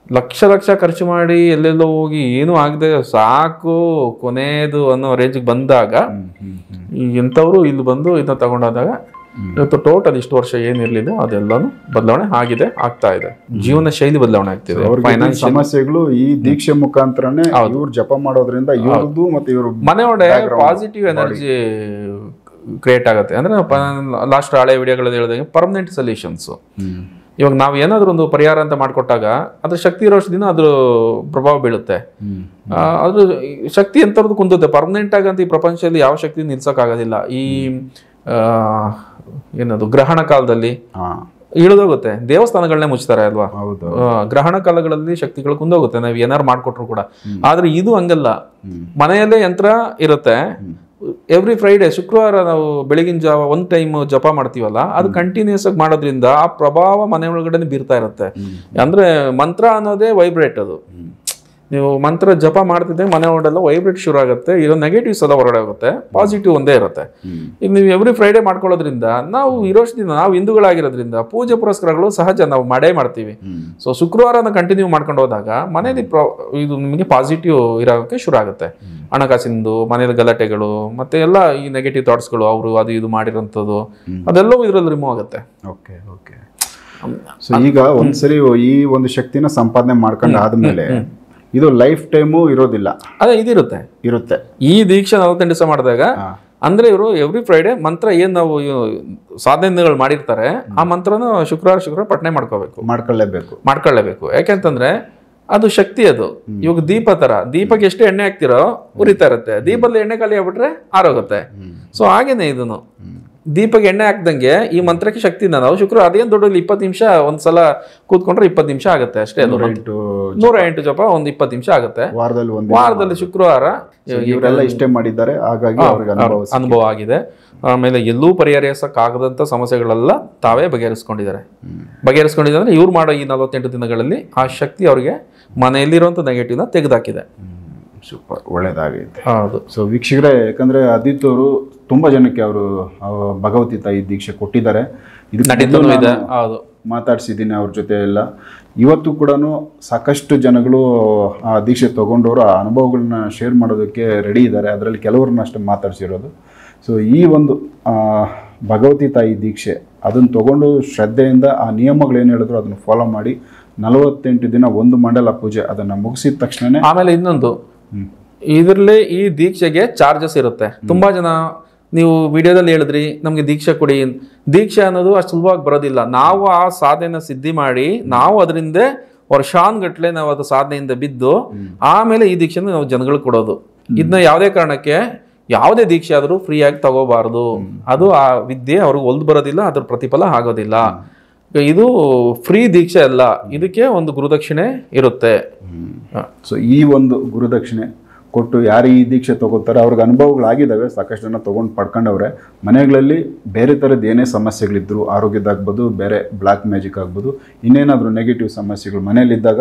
[SPEAKER 2] ಲಕ್ಷ ಖರ್ಚು ಮಾಡಿ ಎಲ್ಲೆಲ್ಲೋ ಹೋಗಿ ಏನೂ ಆಗದೆ ಸಾಕು ಕೊನೆಯದು ಅನ್ನೋ ರೇಂಜ್ಗೆ ಬಂದಾಗ ಎಂಥವ್ರು ಇಲ್ಲಿ ಬಂದು ಇದನ್ನ ತಗೊಂಡಾದಾಗ ಇವತ್ತು ಟೋಟಲ್ ಇಷ್ಟು ವರ್ಷ ಏನಿರ್ಲಿಲ್ಲ ಅದೆಲ್ಲಾನು ಬದಲಾವಣೆ ಆಗಿದೆ, ಆಗ್ತಾ ಇದೆ. ಜೀವನ ಶೈಲಿ ಬದಲಾವಣೆ ಆಗ್ತಿದೆ.
[SPEAKER 3] ಫೈನಾನ್ಷಿಯಲ್ ಸಮಸ್ಯೆಗಳು ಈ ದೀಕ್ಷೆ ಮುಖಾಂತರನೇ ಇವ್ರು ಜಪ ಮಾಡೋದ್ರಿಂದ ಇವ್ರದ್ದು ಮತ್ತೆ ಇವ್ರ
[SPEAKER 2] ಮನೆಯೊಡೆ ಪಾಸಿಟಿವ್ ಎನರ್ಜಿ ಕ್ರಿಯೇಟ್ ಆಗುತ್ತೆ. ಅಂದ್ರೆ ಲಾಸ್ಟ್ ಹಳೆ ವಿಡಿಯೋಗಳಲ್ಲಿ ಹೇಳಿದಾಗ ಪರ್ಮನೆಂಟ್ ಸೊಲ್ಯೂಷನ್ಸ್. ಇವಾಗ ನಾವು ಏನಾದ್ರೂ ಒಂದು ಪರಿಹಾರ ಅಂತ ಮಾಡ್ಕೊಟ್ಟಾಗ ಅದ್ರ ಶಕ್ತಿ ಇರೋ ದಿನ ಅದ್ರ ಪ್ರಭಾವ ಬೀಳುತ್ತೆ. ಅದ್ರ ಶಕ್ತಿ ಎಂಥದ್ದು ಕುಂದುತ್ತೆ ಪರ್ಮನೆಂಟ್ ಆಗಂತ. ಈ ಪ್ರಪಂಚದಲ್ಲಿ ಯಾವ ಶಕ್ತಿ ನಿಲ್ಸಕ್ಕಾಗೋದಿಲ್ಲ. ಈ ಏನದು ಗ್ರಹಣ ಕಾಲದಲ್ಲಿ ಇಳಿದೋಗುತ್ತೆ, ದೇವಸ್ಥಾನಗಳನ್ನೇ ಮುಚ್ತಾರೆ ಅಲ್ವಾ. ಗ್ರಹಣ ಕಾಲಗಳಲ್ಲಿ ಶಕ್ತಿಗಳು ಕುಂದೋಗುತ್ತೆ ನಾವ್ ಏನಾರು ಮಾಡ್ಕೊಟ್ರು ಕೂಡ. ಆದ್ರೆ ಇದು ಹಂಗಲ್ಲ, ಮನೆಯಲ್ಲೇ ಯಂತ್ರ ಇರುತ್ತೆ. ಎವ್ರಿ ಫ್ರೈಡೆ ಶುಕ್ರವಾರ ನಾವು ಬೆಳಗಿನ ಜಾವ 1 time ಜಪ ಮಾಡ್ತೀವಲ್ಲ, ಅದು ಕಂಟಿನ್ಯೂಸ್ ಆಗಿ ಮಾಡೋದ್ರಿಂದ ಆ ಪ್ರಭಾವ ಮನೆ ಒಳಗಡೆ ಬೀರ್ತಾ ಇರುತ್ತೆ. ಅಂದ್ರೆ ಮಂತ್ರ ಅನ್ನೋದೇ ವೈಬ್ರೇಟ್. ಅದು ನೀವು ಮಂತ್ರ ಜಪ ಮಾಡ್ತಿದ್ದೆ ಮನೆ ಒಳಗೆಲ್ಲ ವೈಬ್ರೇಟ್ ಶುರು ಆಗುತ್ತೆ. ಇರೋ ನೆಗೆಟಿವ್ಸ್ ಎಲ್ಲ ಹೊರಗಡೆ ಹೋಗುತ್ತೆ, ಪಾಸಿಟಿವ್ ಒಂದೇ ಇರುತ್ತೆ. ಈಗ ನೀವು ಎವ್ರಿ ಫ್ರೈಡೆ ಮಾಡ್ಕೊಳ್ಳೋದ್ರಿಂದ ನಾವು ಇರೋಷ್ಟು ದಿನ ನಾವು ಹಿಂದೂಗಳಾಗಿರೋದ್ರಿಂದ ಪೂಜೆ ಪುರಸ್ಕಾರಗಳು ಸಹಜ ನಾವು ಮಾಡೇ ಮಾಡ್ತೀವಿ. ಸೊ ಶುಕ್ರವಾರನ ಕಂಟಿನ್ಯೂ ಮಾಡ್ಕೊಂಡು ಹೋದಾಗ ಮನೇಲಿ ಇದು ನಿಮಗೆ ಪಾಸಿಟಿವ್ ಇರೋಕ್ಕೆ ಶುರು ಆಗುತ್ತೆ. ಹಣಕಾಸಿಂದು, ಮನೇಲಿ ಗಲಾಟೆಗಳು, ಮತ್ತೆ ಎಲ್ಲ ಈ ನೆಗೆಟಿವ್ ಥಾಟ್ಸ್ಗಳು, ಅವರು ಅದು ಇದು ಮಾಡಿರೋಂಥದ್ದು ಅದೆಲ್ಲವೂ ಇದರಲ್ಲಿ ರಿಮೂವ್ ಆಗುತ್ತೆ.
[SPEAKER 3] Okay okay. ಸೊ ಈಗ ಒಂದ್ಸರಿ ಈ ಒಂದು ಶಕ್ತಿನ ಸಂಪಾದನೆ ಮಾಡ್ಕೊಂಡು ಆದ್ಮೇಲೆ ಇದು ಲೈಫ್ ಟೈಮು ಇರೋದಿಲ್ಲ.
[SPEAKER 2] ಅದೇ ಇರುತ್ತೆ. ಈ ದೀಕ್ಷೆ 48 ದಿವಸ ಮಾಡಿದಾಗ ಅಂದ್ರೆ ಇವರು ಎವ್ರಿ ಫ್ರೈಡೆ ಮಂತ್ರ ಏನ್ ನಾವು ಸಾಧನೆಗಳು ಮಾಡಿರ್ತಾರೆ ಆ ಮಂತ್ರನ ಶುಕ್ರವಾರ ಪಠನೆ ಮಾಡ್ಕೊಳ್ಳೇಬೇಕು. ಯಾಕೆಂತಂದ್ರೆ ಅದು ಶಕ್ತಿ. ಅದು ಇವಾಗ ದೀಪ ತರ, ದೀಪಕ್ಕೆ ಎಷ್ಟು ಎಣ್ಣೆ ಹಾಕ್ತಿರೋ ಉರಿತಾ ಇರುತ್ತೆ. ದೀಪದಲ್ಲಿ ಎಣ್ಣೆ ಖಾಲಿ ಆಗ್ಬಿಟ್ರೆ ಆರೋಗುತ್ತೆ. ಸೊ ಹಾಗೇನೆ ಇದನ್ನು ದೀಪಕ್ಕೆ ಎಣ್ಣೆ ಹಾಕ್ದಂಗೆ ಈ ಮಂತ್ರಕ್ಕೆ ಶಕ್ತಿ. ನಾವು ಶುಕ್ರವಾರ ಅದೇನು ದೊಡ್ಡ 20 ನಿಮಿಷ ಒಂದ್ಸಲ ಕೂತ್ಕೊಂಡ್ರೆ 20 ನಿಮಿಷ ಆಗುತ್ತೆ ಅಷ್ಟೇ. ಅದು 108 ಜಪ 20 ನಿಮಿಷ ಆಗುತ್ತೆ ವಾರದಲ್ಲಿ ಶುಕ್ರವಾರ.
[SPEAKER 3] ಇವರೆಲ್ಲ ಇಷ್ಟೇ ಮಾಡಿದ್ದಾರೆ, ಹಾಗಾಗಿ
[SPEAKER 2] ಅನುಭವ ಆಗಿದೆ. ಆಮೇಲೆ ಎಲ್ಲೂ ಪರಿಹರಿಸಕ್ಕಾಗದಂತ ಸಮಸ್ಯೆಗಳೆಲ್ಲ ತಾವೇ ಬಗೆಹರಿಸ್ಕೊಂಡಿದ್ದಾರೆ. ಅಂದ್ರೆ ಇವ್ರು ಮಾಡೋ ಈ 48 ದಿನಗಳಲ್ಲಿ ಆ ಶಕ್ತಿ ಅವ್ರಿಗೆ ಮನೆಯಲ್ಲಿರುವಂತ ನೆಗೆಟಿವ್ನ ತೆಗೆದಾಕಿದೆ.
[SPEAKER 3] ಸೂಪರ್, ಒಳ್ಳೇದಾಗೈತೆ. ಹೌದು. ಸೊ ವೀಕ್ಷಕರೇ, ಯಾಕಂದ್ರೆ ಅದಿತ್ ಅವರು ತುಂಬಾ ಜನಕ್ಕೆ ಅವರು ಭಗವತಿ ತಾಯಿ ದೀಕ್ಷೆ ಕೊಟ್ಟಿದ್ದಾರೆ. ಮಾತಾಡ್ಸಿದ್ದೀನಿ ಅವ್ರ ಜೊತೆ ಎಲ್ಲ. ಇವತ್ತು ಕೂಡ ಸಾಕಷ್ಟು ಜನಗಳು ಆ ದೀಕ್ಷೆ ತಗೊಂಡವರು ಆ ಅನುಭವಗಳನ್ನ ಶೇರ್ ಮಾಡೋದಕ್ಕೆ ರೆಡಿ ಇದ್ದಾರೆ. ಅದರಲ್ಲಿ ಕೆಲವ್ರನ್ನ ಅಷ್ಟೇ ಮಾತಾಡ್ಸಿರೋದು. ಸೊ ಈ ಒಂದು ಭಗವತಿ ತಾಯಿ ದೀಕ್ಷೆ ಅದನ್ನು ತಗೊಂಡು ಶ್ರದ್ಧೆಯಿಂದ ಆ ನಿಯಮಗಳೇನು ಹೇಳಿದ್ರು ಅದನ್ನು ಫಾಲೋ ಮಾಡಿ 48 ದಿನ ಒಂದು ಮಂಡಲ ಪೂಜೆ ಅದನ್ನು ಮುಗಿಸಿದ ತಕ್ಷಣ.
[SPEAKER 2] ಆಮೇಲೆ ಇನ್ನೊಂದು, ಇದರಲ್ಲಿ ಈ ದೀಕ್ಷೆಗೆ ಚಾರ್ಜಸ್ ಇರುತ್ತೆ. ತುಂಬಾ ಜನ ನೀವು ವಿಡಿಯೋದಲ್ಲಿ ಹೇಳಿದ್ರಿ ನಮ್ಗೆ ದೀಕ್ಷೆ ಕೊಡಿ. ದೀಕ್ಷೆ ಅನ್ನೋದು ಅಷ್ಟು ಸುಲಭವಾಗಿ ಬರೋದಿಲ್ಲ. ನಾವು ಆ ಸಾಧನೆನ ಸಿದ್ಧಿ ಮಾಡಿ ನಾವು ಅದರಿಂದ ವರ್ಷಾನ್ಗಟ್ಲೆ ನಾವು ಅದು ಸಾಧನೆಯಿಂದ ಬಿದ್ದು ಆಮೇಲೆ ಈ ದೀಕ್ಷೆನ ನಾವು ಜನಗಳಿಗೆ ಕೊಡೋದು. ಇದನ್ನ ಯಾವುದೇ ಕಾರಣಕ್ಕೆ ಯಾವುದೇ ದೀಕ್ಷೆ ಆದರೂ ಫ್ರೀಯಾಗಿ ತಗೋಬಾರ್ದು. ಅದು ಆ ವಿದ್ಯೆ ಅವ್ರಿಗೆ ಒಲ್ದು ಬರೋದಿಲ್ಲ, ಅದ್ರ ಪ್ರತಿಫಲ ಆಗೋದಿಲ್ಲ. ಇದು ಫ್ರೀ ದೀಕ್ಷೆ ಅಲ್ಲ, ಇದಕ್ಕೆ ಒಂದು ಗುರುದಕ್ಷಿಣೆ ಇರುತ್ತೆ.
[SPEAKER 3] ಸೊ ಈ ಒಂದು ಗುರುದಕ್ಷಿಣೆ ಕೊಟ್ಟು ಯಾರು ಈ ದೀಕ್ಷೆ ತೊಗೋತಾರೆ ಅವ್ರಿಗೆ ಅನುಭವಗಳಾಗಿದ್ದಾವೆ, ಸಾಕಷ್ಟು ಜನ ತೊಗೊಂಡು ಪಡ್ಕೊಂಡವ್ರೆ. ಮನೆಗಳಲ್ಲಿ ಬೇರೆ ಥರದ್ದು ಏನೇ ಸಮಸ್ಯೆಗಳಿದ್ರು, ಆರೋಗ್ಯದಾಗ್ಬೋದು, ಬೇರೆ ಬ್ಲ್ಯಾಕ್ ಮ್ಯಾಜಿಕ್ ಆಗ್ಬೋದು, ಇನ್ನೇನಾದರೂ ನೆಗೆಟಿವ್ ಸಮಸ್ಯೆಗಳು ಮನೆಯಲ್ಲಿದ್ದಾಗ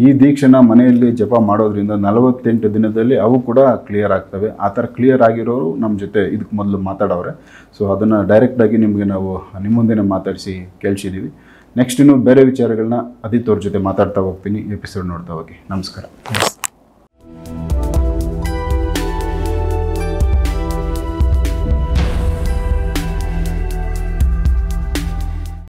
[SPEAKER 3] ಈ ದೀಕ್ಷೆನ ಮನೆಯಲ್ಲಿ ಜಪ ಮಾಡೋದ್ರಿಂದ 48 ದಿನದಲ್ಲಿ ಅವು ಕೂಡ ಕ್ಲಿಯರ್ ಆಗ್ತವೆ. ಆ ಥರ ಕ್ಲಿಯರ್ ಆಗಿರೋರು ನಮ್ಮ ಜೊತೆ ಇದಕ್ಕೆ ಮೊದಲು ಮಾತಾಡೋರೆ. ಸೊ ಅದನ್ನು ಡೈರೆಕ್ಟಾಗಿ ನಿಮಗೆ ನಾವು ನಿಮ್ಮ ಮುಂದೆನೇ ಮಾತಾಡಿಸಿ ಕೇಳಿಸಿದ್ದೀವಿ. ನೆಕ್ಸ್ಟ್ ಇನ್ನೂ ಬೇರೆ ವಿಚಾರಗಳನ್ನ ಅದಿತ್ ಅವ್ರ ಜೊತೆ ಮಾತಾಡ್ತಾ ಹೋಗ್ತೀನಿ. ಎಪಿಸೋಡ್ ನೋಡ್ತಾ ಹೋಗಿ. ನಮಸ್ಕಾರ.